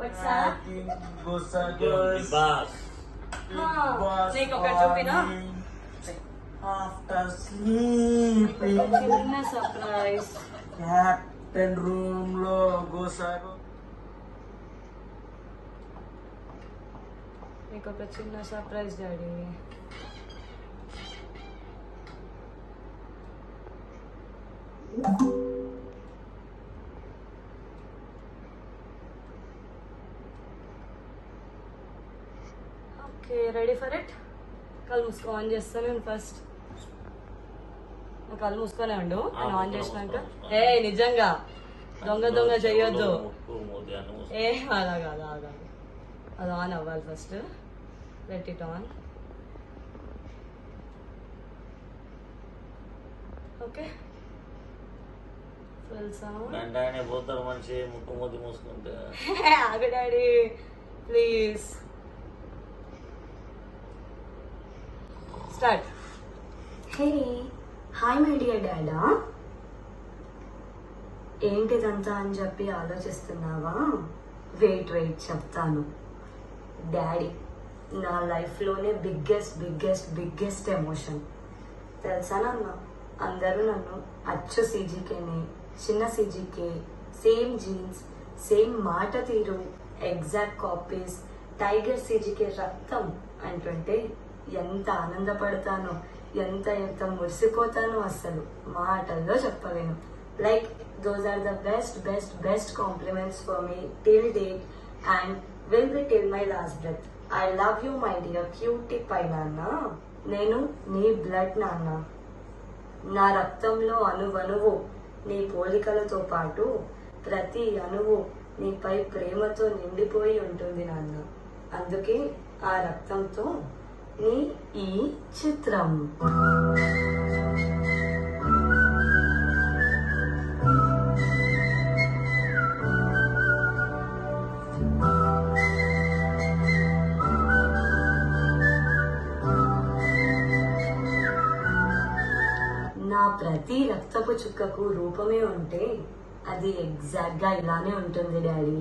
What's up? Boss. నీకు ఒకటి చూపినా? After sleeping, చిన్న surprise. captain room lo gosago. నీకు ఒక చిన్న surprise daddy. Okay, ready for it? కళ్ళు మూసుకో, ఆన్ చేస్తాను నేను ఫస్ట్. కళ్ళు మూసుకొనే ఉండు, నేను ఆన్ చేసినాక. ఏ నిజంగా దొంగ దొంగ చెయ్యొద్దు. ఏ అలా కాదు, అది ఆన్ అవ్వాలి first. Let it on. Okay, full sound. పోతారు మనిషి ముక్కు మూతి మూసుకుంటే. ఆగు daddy please. Start. Hey hi my dear డాడా, ఏంటిదంతా అని చెప్పి ఆలోచిస్తున్నావా? వెయిట్ చెప్తాను. డాడీ నా లైఫ్లోనే బిగ్గెస్ట్ ఎమోషన్ తెలుసా నాన్న. అందరూ నన్ను అచ్చు సీజీకేనే, చిన్న సీజీకే, సేమ్ జీన్స్, సేమ్ మాట తీరు, ఎగ్జాక్ట్ కాపీస్, టైగర్ సీజీకే రక్తం అంటుంటే ఎంత ఆనందపడతానో, ఎంత మురిసిపోతానో అసలు మాటల్లో చెప్పలేను. Like those are the best compliments for me till date and will be till my last breath. I love you my dear cutie pie నాన్న. నేను నీ బ్లడ్ నాన్న. నా రక్తంలో అణువణువు నీ పోలికలతో పాటు ప్రతి అణువు నీపై ప్రేమతో నిండిపోయి ఉంటుంది నాన్న. అందుకే ఆ రక్తంతో నీ ఈ చిత్రం. నా ప్రతి రక్తపు చుక్కకు రూపమే ఉంటే అది ఎగ్జాక్ట్ గా ఇలానే ఉంటుంది daddy.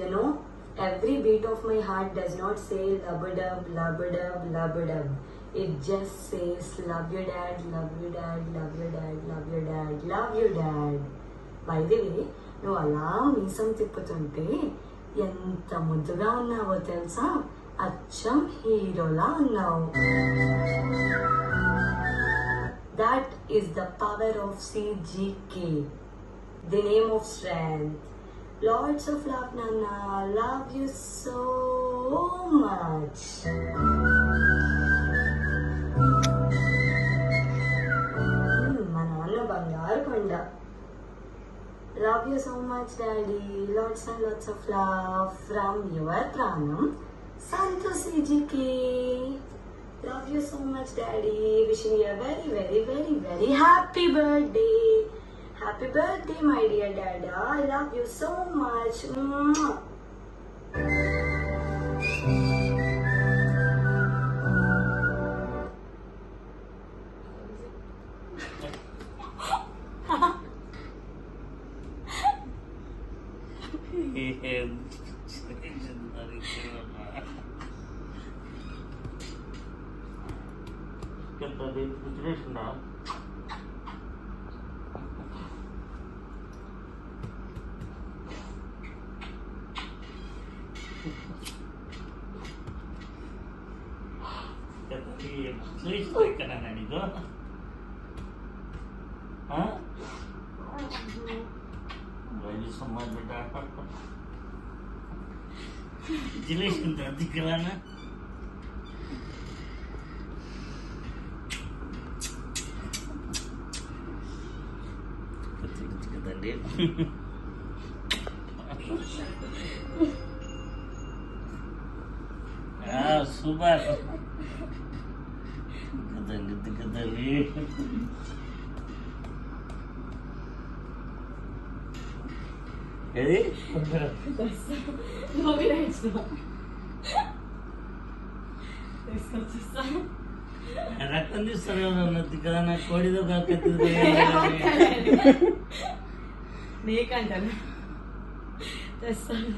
You know every beat of my heart does not say lub-a-dub, lub-a-dub, lub-a-dub. It just says love you dad, love you dad, love you dad, love you dad, love you dad. By the way, నువ్వు అలా మీసం తిప్పుతుంటే ఎంత ముద్దుగా ఉన్నావో తెలుసా? అచ్చం హీరోలా ఉన్నావు. That is the power of CGK, the name of strength. Lots of love, Nana. Love you so much. మా నాన్న బంగారు కొండ. Love you so much, Daddy. Lots and lots of love from your pranam, Santu CGK. Love you so much, Daddy. Wishing you a very happy birthday. Happy birthday, my dear Dada. I love you so much. Mwah. Super కదండి. ఏది రక్తం తీస్తారు ఎవరన్నది కదా. నాకు కోడిదో నీకంటాను తెస్తాను.